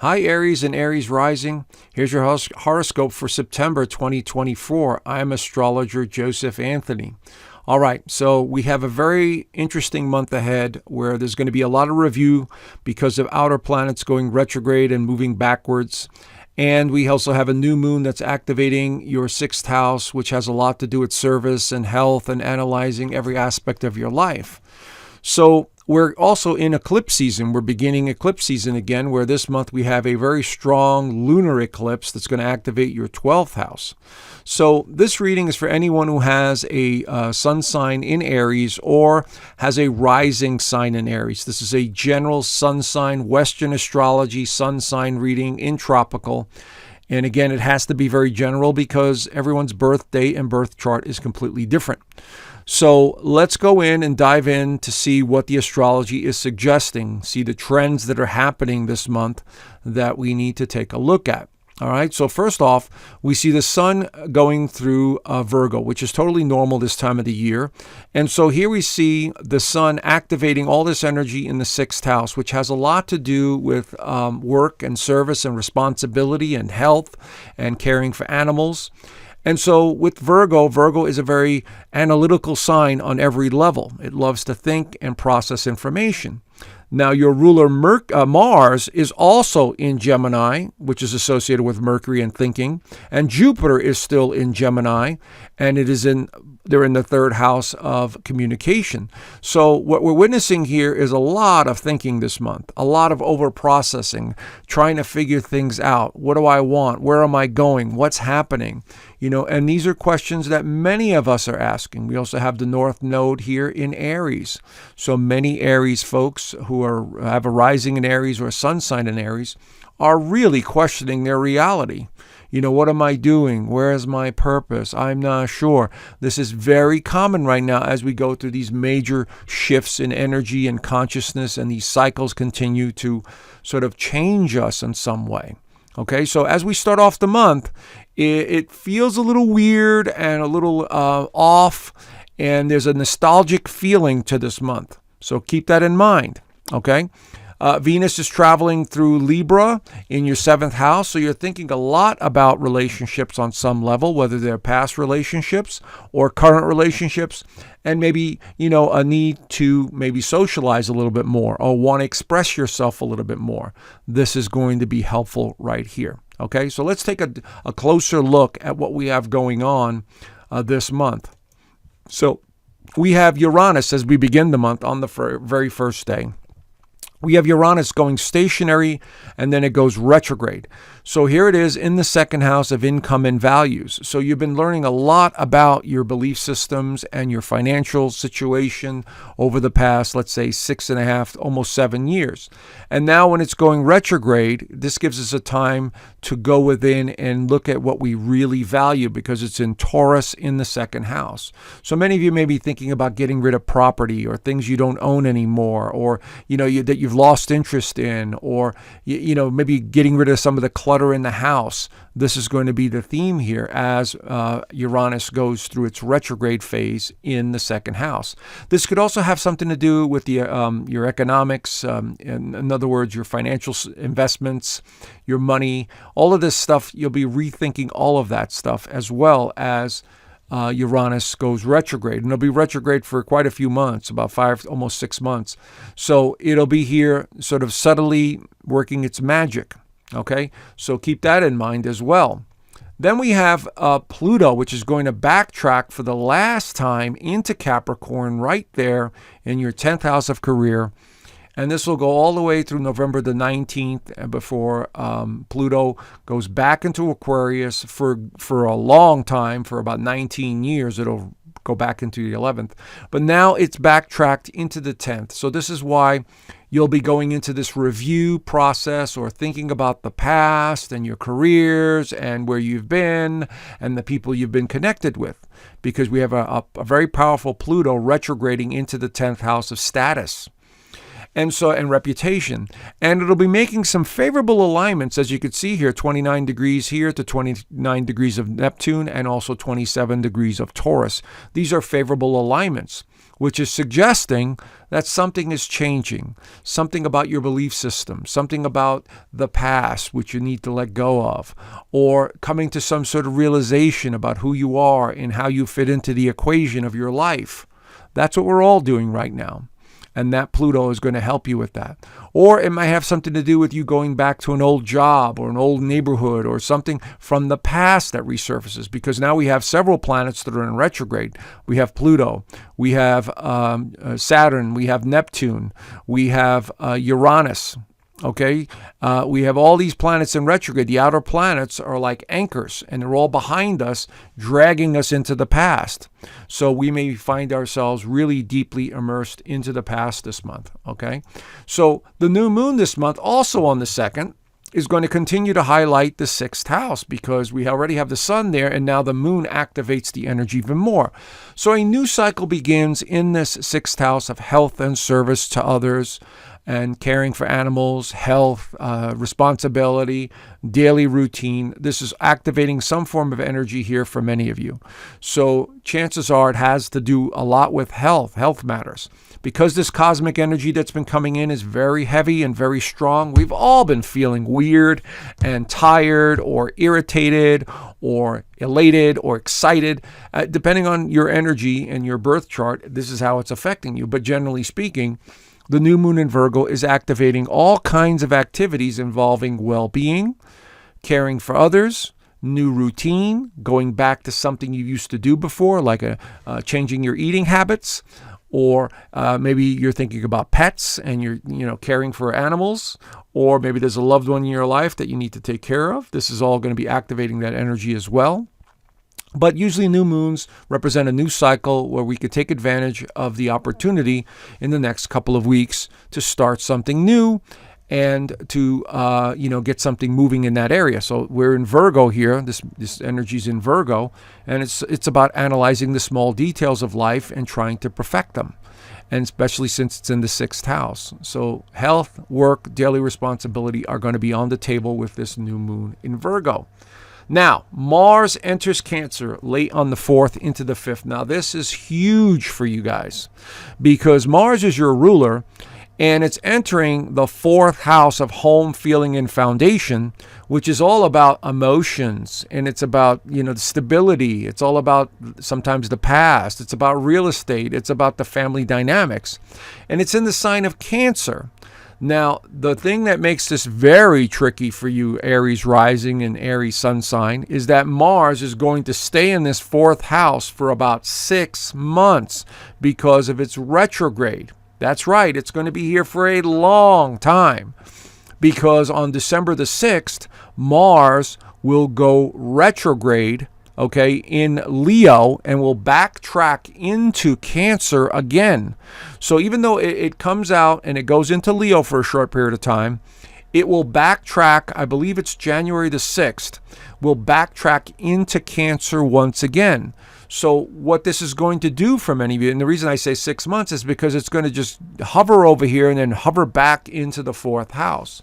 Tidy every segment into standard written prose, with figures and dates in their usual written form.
Hi, Aries and Aries rising. Here's your horoscope for September 2024. I'm astrologer Joseph Anthony. All right, so we have a very interesting month ahead where there's going to be a lot of review because of outer planets going retrograde and moving backwards. And we also have a new moon that's activating your sixth house, which has a lot to do with service and health and analyzing every aspect of your life. So we're also in eclipse season. We're beginning eclipse season again, where this month we have a very strong lunar eclipse that's going to activate your 12th house. So this reading is for anyone who has a sun sign in Aries or has a rising sign in Aries. This is a general sun sign, Western astrology sun sign reading in tropical. And again, it has to be very general because everyone's birth date and birth chart is completely different. So let's go in and dive in to see what the astrology is suggesting, see the trends that are happening this month that we need to take a look at. All right, so first off, we see the sun going through Virgo, which is totally normal this time of the year. And so here we see the sun activating all this energy in the sixth house, which has a lot to do with work and service and responsibility and health and caring for animals. And so with Virgo, Virgo is a very analytical sign on every level. It loves to think and process information. Now, your ruler Mars is also in Gemini, which is associated with Mercury and thinking, and Jupiter is still in Gemini, and they're in the third house of communication. So what we're witnessing here is a lot of thinking this month, a lot of over-processing, trying to figure things out. What do I want? Where am I going? What's happening? And these are questions that many of us are asking. We also have the North Node here in Aries. So many Aries folks who have a rising in Aries or a sun sign in Aries are really questioning their reality. What am I doing? Where is my purpose? I'm not sure. This is very common right now as we go through these major shifts in energy and consciousness, and these cycles continue to sort of change us in some way. Okay, so as we start off the month, it feels a little weird and a little off, and there's a nostalgic feeling to this month. So keep that in mind, okay? Venus is traveling through Libra in your seventh house, so you're thinking a lot about relationships on some level, whether they're past relationships or current relationships, and maybe, a need to maybe socialize a little bit more or want to express yourself a little bit more. This is going to be helpful right here. Okay, so let's take a closer look at what we have going on this month. So we have Uranus as we begin the month on the very first day. We have Uranus going stationary, and then it goes retrograde. So here it is in the second house of income and values. So you've been learning a lot about your belief systems and your financial situation over the past, let's say, 6.5, almost 7 years. And now when it's going retrograde, this gives us a time to go within and look at what we really value because it's in Taurus in the second house. So many of you may be thinking about getting rid of property or things you don't own anymore, or that you've lost interest in, or maybe getting rid of some of the clutter in the house. This is going to be the theme here as Uranus goes through its retrograde phase in the second house. This could also have something to do with your economics, in other words, your financial investments, your money, all of this stuff. You'll be rethinking all of that stuff as well as Uranus goes retrograde, and it'll be retrograde for quite a few months, about 5, almost 6 months. So it'll be here sort of subtly working its magic. Okay, so keep that in mind as well. Then we have Pluto, which is going to backtrack for the last time into Capricorn right there in your 10th house of career. And this will go all the way through November the 19th before Pluto goes back into Aquarius for a long time, for about 19 years. It'll go back into the 11th. But now it's backtracked into the 10th. So this is why you'll be going into this review process or thinking about the past and your careers and where you've been and the people you've been connected with, because we have a very powerful Pluto retrograding into the 10th house of status and reputation. And it'll be making some favorable alignments, as you could see here, 29 degrees here to 29 degrees of Neptune and also 27 degrees of Taurus. These are favorable alignments. which is suggesting that something is changing, something about your belief system, something about the past, which you need to let go of, or coming to some sort of realization about who you are and how you fit into the equation of your life. That's what we're all doing right now. And that Pluto is going to help you with that. Or it might have something to do with you going back to an old job or an old neighborhood or something from the past that resurfaces, because now we have several planets that are in retrograde. We have Pluto, we have Saturn, we have Neptune, we have Uranus. Okay, we have all these planets in retrograde. The outer planets are like anchors, and they're all behind us, dragging us into the past. So we may find ourselves really deeply immersed into the past this month. Okay, so the new moon this month, also on the 2nd, is going to continue to highlight the 6th house, because we already have the sun there, and now the moon activates the energy even more. So a new cycle begins in this 6th house of health and service to others, and caring for animals, health, responsibility, daily routine. This is activating some form of energy here for many of you. So chances are it has to do a lot with health. Health matters. Because this cosmic energy that's been coming in is very heavy and very strong, we've all been feeling weird and tired or irritated or elated or excited. Depending on your energy and your birth chart, this is how it's affecting you. But generally speaking, the new moon in Virgo is activating all kinds of activities involving well-being, caring for others, new routine, going back to something you used to do before, like changing your eating habits, or maybe you're thinking about pets and you're caring for animals, or maybe there's a loved one in your life that you need to take care of. This is all going to be activating that energy as well. But usually new moons represent a new cycle where we could take advantage of the opportunity in the next couple of weeks to start something new and to get something moving in that area. So we're in Virgo here. This energy's in Virgo, and it's about analyzing the small details of life and trying to perfect them, and especially since it's in the 6th house. So health, work, daily responsibility are going to be on the table with this new moon in Virgo. Now, Mars enters Cancer late on the 4th into the 5th. Now, this is huge for you guys because Mars is your ruler, and it's entering the 4th house of home, feeling, and foundation, which is all about emotions, and it's about, stability. It's all about sometimes the past. It's about real estate. It's about the family dynamics, and it's in the sign of Cancer. Now, the thing that makes this very tricky for you, Aries rising and Aries sun sign, is that Mars is going to stay in this 4th house for about 6 months because of its retrograde. That's right, it's going to be here for a long time, because on December the 6th, Mars will go retrograde, in Leo, and will backtrack into Cancer again. So even though it comes out and it goes into Leo for a short period of time, it will backtrack, I believe it's January the 6th, will backtrack into Cancer once again. So what this is going to do for many of you, and the reason I say 6 months is because it's going to just hover over here and then hover back into the 4th house.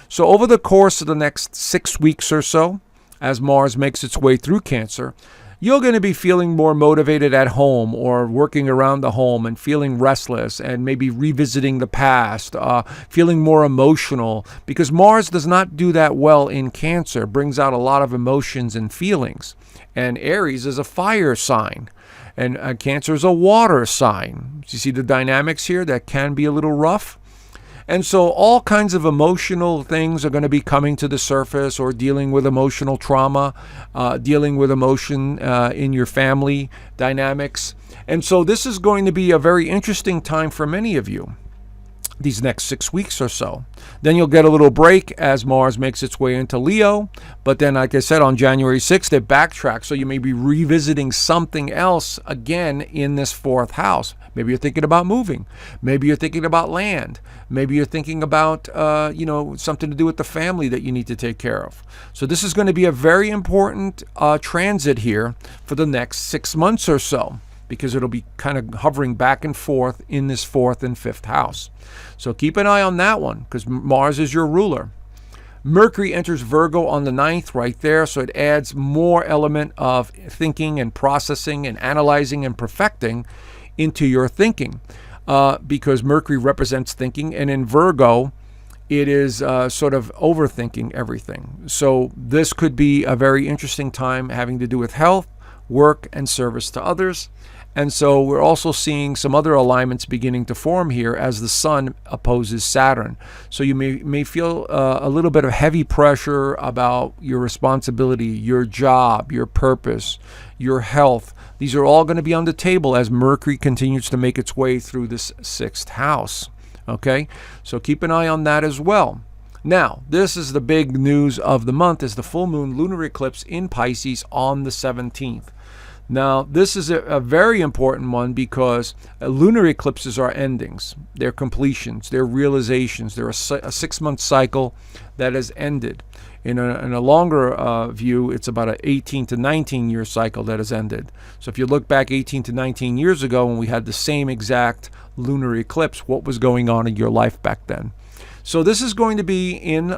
So over the course of the next 6 weeks or so, as Mars makes its way through Cancer, you're going to be feeling more motivated at home or working around the home and feeling restless and maybe revisiting the past, feeling more emotional, because Mars does not do that well in Cancer, brings out a lot of emotions and feelings. And Aries is a fire sign, and Cancer is a water sign. You see the dynamics here that can be a little rough? And so all kinds of emotional things are going to be coming to the surface, or dealing with emotional trauma, dealing with emotion in your family dynamics. And so this is going to be a very interesting time for many of you, these next 6 weeks or so. Then you'll get a little break as Mars makes its way into Leo. But then, like I said, on January 6th, it backtracks. So you may be revisiting something else again in this 4th house. Maybe you're thinking about moving. Maybe you're thinking about land. Maybe you're thinking about, something to do with the family that you need to take care of. So this is going to be a very important transit here for the next 6 months or so, because it'll be kind of hovering back and forth in this 4th and 5th house. So keep an eye on that one, because Mars is your ruler. Mercury enters Virgo on the 9th right there, so it adds more element of thinking and processing and analyzing and perfecting into your thinking, because Mercury represents thinking, and in Virgo, it is sort of overthinking everything. So this could be a very interesting time having to do with health, work, and service to others. And so we're also seeing some other alignments beginning to form here as the Sun opposes Saturn. So you may feel a little bit of heavy pressure about your responsibility, your job, your purpose, your health. These are all going to be on the table as Mercury continues to make its way through this 6th house. Okay, so keep an eye on that as well. Now, this is the big news of the month, is the full moon lunar eclipse in Pisces on the 17th. Now, this is a very important one because lunar eclipses are endings. They're completions. They're realizations. They're a 6-month cycle that has ended. In a longer view, it's about an 18 to 19-year cycle that has ended. So if you look back 18 to 19 years ago when we had the same exact lunar eclipse, what was going on in your life back then? So this is going to be in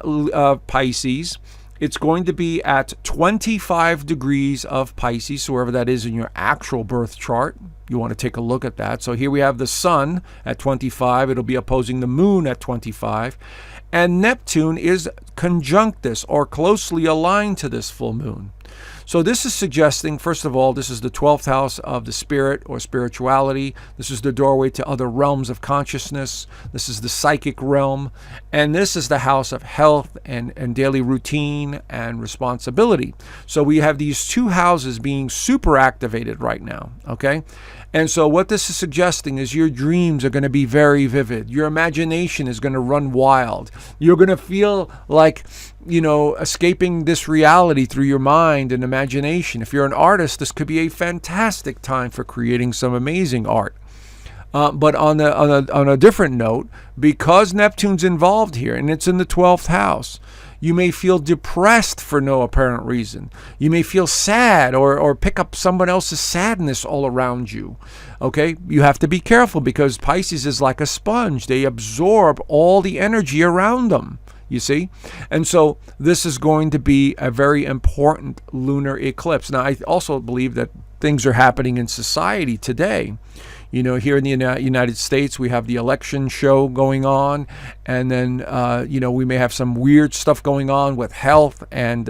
Pisces. It's going to be at 25 degrees of Pisces, so wherever that is in your actual birth chart. You want to take a look at that. So here we have the Sun at 25. It'll be opposing the Moon at 25. And Neptune is conjunct this, or closely aligned to this full moon. So this is suggesting, first of all, this is the 12th house of the spirit or spirituality. This is the doorway to other realms of consciousness. This is the psychic realm. And this is the house of health and daily routine and responsibility. So we have these two houses being super activated right now, okay? And so what this is suggesting is your dreams are going to be very vivid. Your imagination is going to run wild. You're going to feel like, escaping this reality through your mind and imagination. If you're an artist, this could be a fantastic time for creating some amazing art. But on a different note, because Neptune's involved here and it's in the 12th house, you may feel depressed for no apparent reason. You may feel sad or pick up someone else's sadness all around you. Okay? You have to be careful because Pisces is like a sponge. They absorb all the energy around them, you see? And so this is going to be a very important lunar eclipse. Now, I also believe that things are happening in society today. Here in the United States, we have the election show going on, and then, we may have some weird stuff going on with health and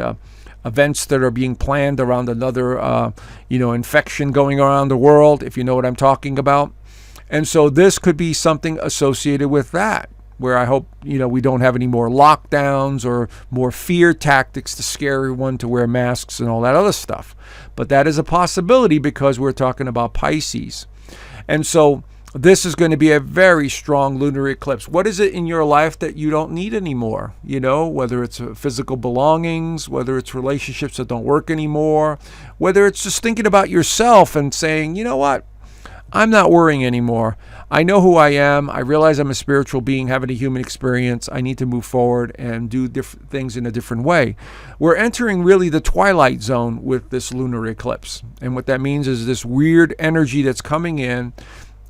events that are being planned around another, infection going around the world, if you know what I'm talking about. And so this could be something associated with that, where I hope, we don't have any more lockdowns or more fear tactics to scare everyone to wear masks and all that other stuff. But that is a possibility because we're talking about Pisces. And so this is going to be a very strong lunar eclipse. What is it in your life that you don't need anymore? Whether it's physical belongings, whether it's relationships that don't work anymore, whether it's just thinking about yourself and saying, you know what? I'm not worrying anymore. I know who I am. I realize I'm a spiritual being having a human experience. I need to move forward and do different things in a different way. We're entering really the twilight zone with this lunar eclipse. And what that means is this weird energy that's coming in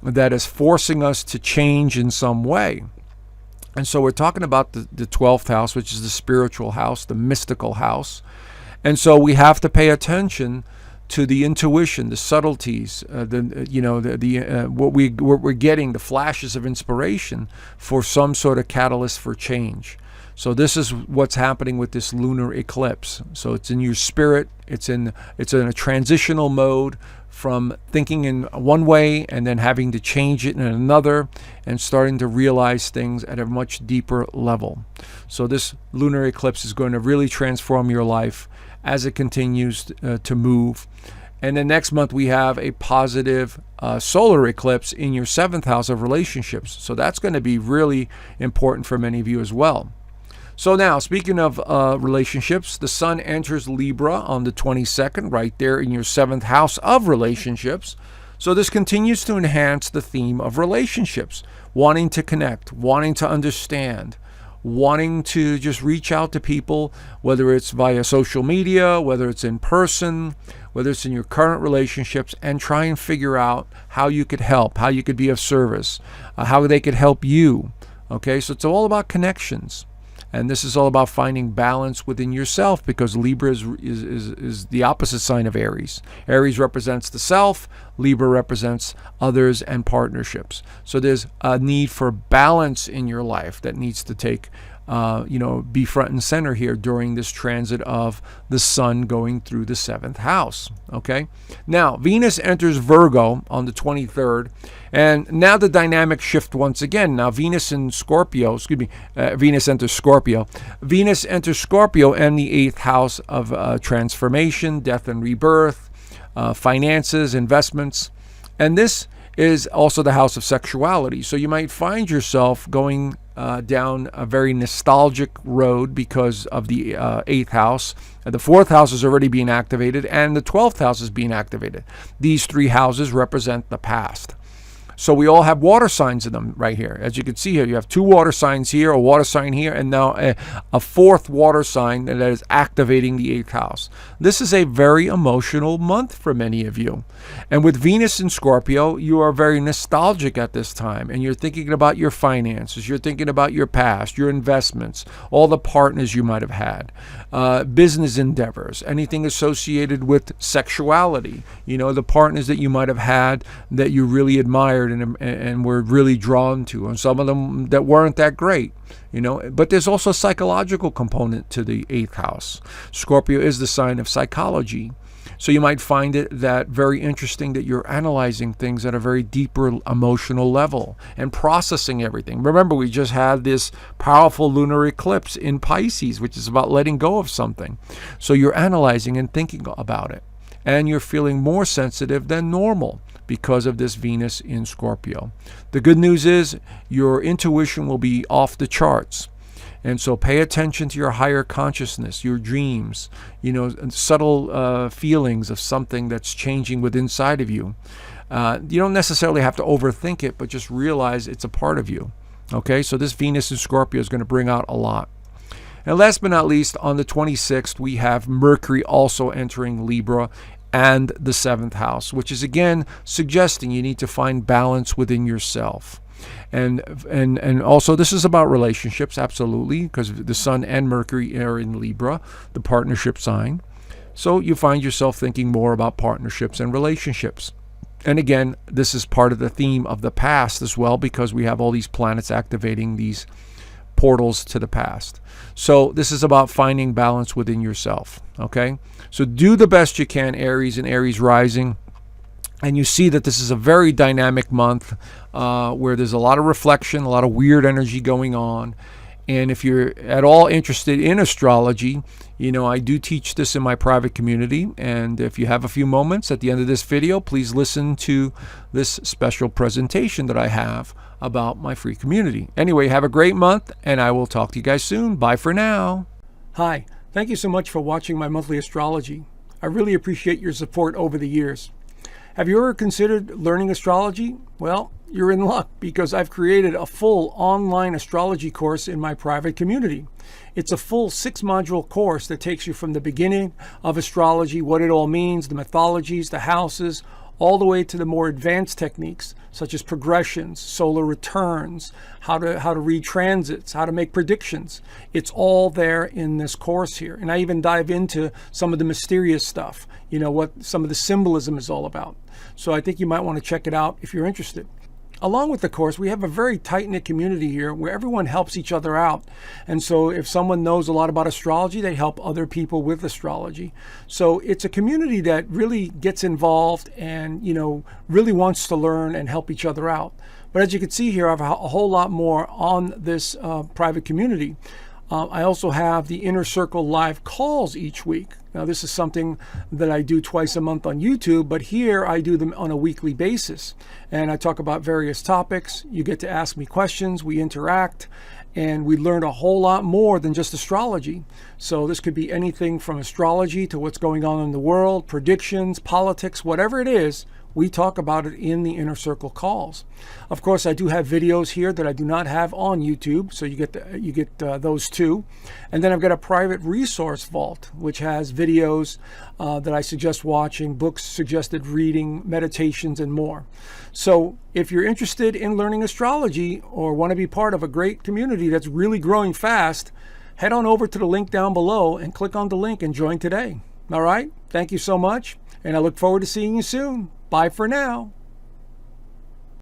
that is forcing us to change in some way. And so we're talking about the 12th house, which is the spiritual house, the mystical house. And so we have to pay attention to the intuition, the subtleties, what we're getting, the flashes of inspiration for some sort of catalyst for change. So this is what's happening with this lunar eclipse. So it's in your spirit. It's in a transitional mode from thinking in one way and then having to change it in another and starting to realize things at a much deeper level. So this lunar eclipse is going to really transform your life as it continues to move. And then next month we have a positive solar eclipse in your 7th house of relationships. So that's going to be really important for many of you as well. So now, speaking of relationships, the Sun enters Libra on the 22nd, right there in your 7th house of relationships. So this continues to enhance the theme of relationships, wanting to connect, wanting to understand, wanting to just reach out to people, whether it's via social media, whether it's in person, whether it's in your current relationships, and try and figure out how you could help, how you could be of service, how they could help you. Okay, so it's all about connections. And this is all about finding balance within yourself, because Libra is the opposite sign of Aries. Aries represents the self, Libra represents others and partnerships. So there's a need for balance in your life that needs to be front and center here during this transit of the sun going through the 7th house. Okay. Now, Venus enters Virgo on the 23rd, and now the dynamics shift once again. Now, Venus enters Scorpio. Venus enters Scorpio and the 8th house of transformation, death and rebirth, finances, investments. And this is also the house of sexuality. So you might find yourself going down a very nostalgic road because of the 8th house. The 4th house is already being activated, and the 12th house is being activated. These three houses represent the past. So we all have water signs in them right here. As you can see here, you have two water signs here, a water sign here, and now a fourth water sign that is activating the 8th house. This is a very emotional month for many of you. And with Venus in Scorpio, you are very nostalgic at this time, and you're thinking about your finances, you're thinking about your past, your investments, all the partners you might have had, business endeavors, anything associated with sexuality, the partners that you might have had that you really admired and were really drawn to, and some of them that weren't that great, but there's also a psychological component to the 8th house. Scorpio is the sign of psychology. So you might find it that very interesting that you're analyzing things at a very deeper emotional level and processing everything. Remember, we just had this powerful lunar eclipse in Pisces, which is about letting go of something. So you're analyzing and thinking about it, and you're feeling more sensitive than normal because of this Venus in Scorpio. The good news is your intuition will be off the charts. And so pay attention to your higher consciousness, your dreams, subtle feelings of something that's changing within inside of you. You don't necessarily have to overthink it, but just realize it's a part of you. Okay, so this Venus in Scorpio is going to bring out a lot. And last but not least, on the 26th, we have Mercury also entering Libra and the 7th house, which is again suggesting you need to find balance within yourself. And also this is about relationships, absolutely, because the Sun and Mercury are in Libra, the partnership sign. So you find yourself thinking more about partnerships and relationships. And again, this is part of the theme of the past as well, because we have all these planets activating these portals to the past. So this is about finding balance within yourself. Okay, so do the best you can, Aries and Aries rising. And you see that this is a very dynamic month where there's a lot of reflection, a lot of weird energy going on. And if you're at all interested in astrology, I do teach this in my private community. And if you have a few moments at the end of this video, please listen to this special presentation that I have about my free community. Anyway, have a great month, and I will talk to you guys soon. Bye for now. Hi, thank you so much for watching my monthly astrology. I really appreciate your support over the years. Have you ever considered learning astrology? Well, you're in luck, because I've created a full online astrology course in my private community. It's a full 6-module course that takes you from the beginning of astrology, what it all means, the mythologies, the houses, all the way to the more advanced techniques such as progressions, solar returns, how to read transits, how to make predictions. It's all there in this course here. And I even dive into some of the mysterious stuff, what some of the symbolism is all about. So I think you might want to check it out if you're interested. Along with the course, we have a very tight-knit community here where everyone helps each other out. And so if someone knows a lot about astrology, they help other people with astrology. So it's a community that really gets involved and, really wants to learn and help each other out. But as you can see here, I have a whole lot more on this private community. I also have the Inner Circle live calls each week. Now, this is something that I do twice a month on YouTube, but here I do them on a weekly basis. And I talk about various topics. You get to ask me questions, we interact, and we learn a whole lot more than just astrology. So this could be anything from astrology to what's going on in the world, predictions, politics, whatever it is. We talk about it in the Inner Circle calls. Of course, I do have videos here that I do not have on YouTube, so you get those too. And then I've got a private resource vault, which has videos that I suggest watching, books suggested reading, meditations, and more. So if you're interested in learning astrology or want to be part of a great community that's really growing fast, head on over to the link down below and click on the link and join today. All right? Thank you so much, and I look forward to seeing you soon. Bye for now.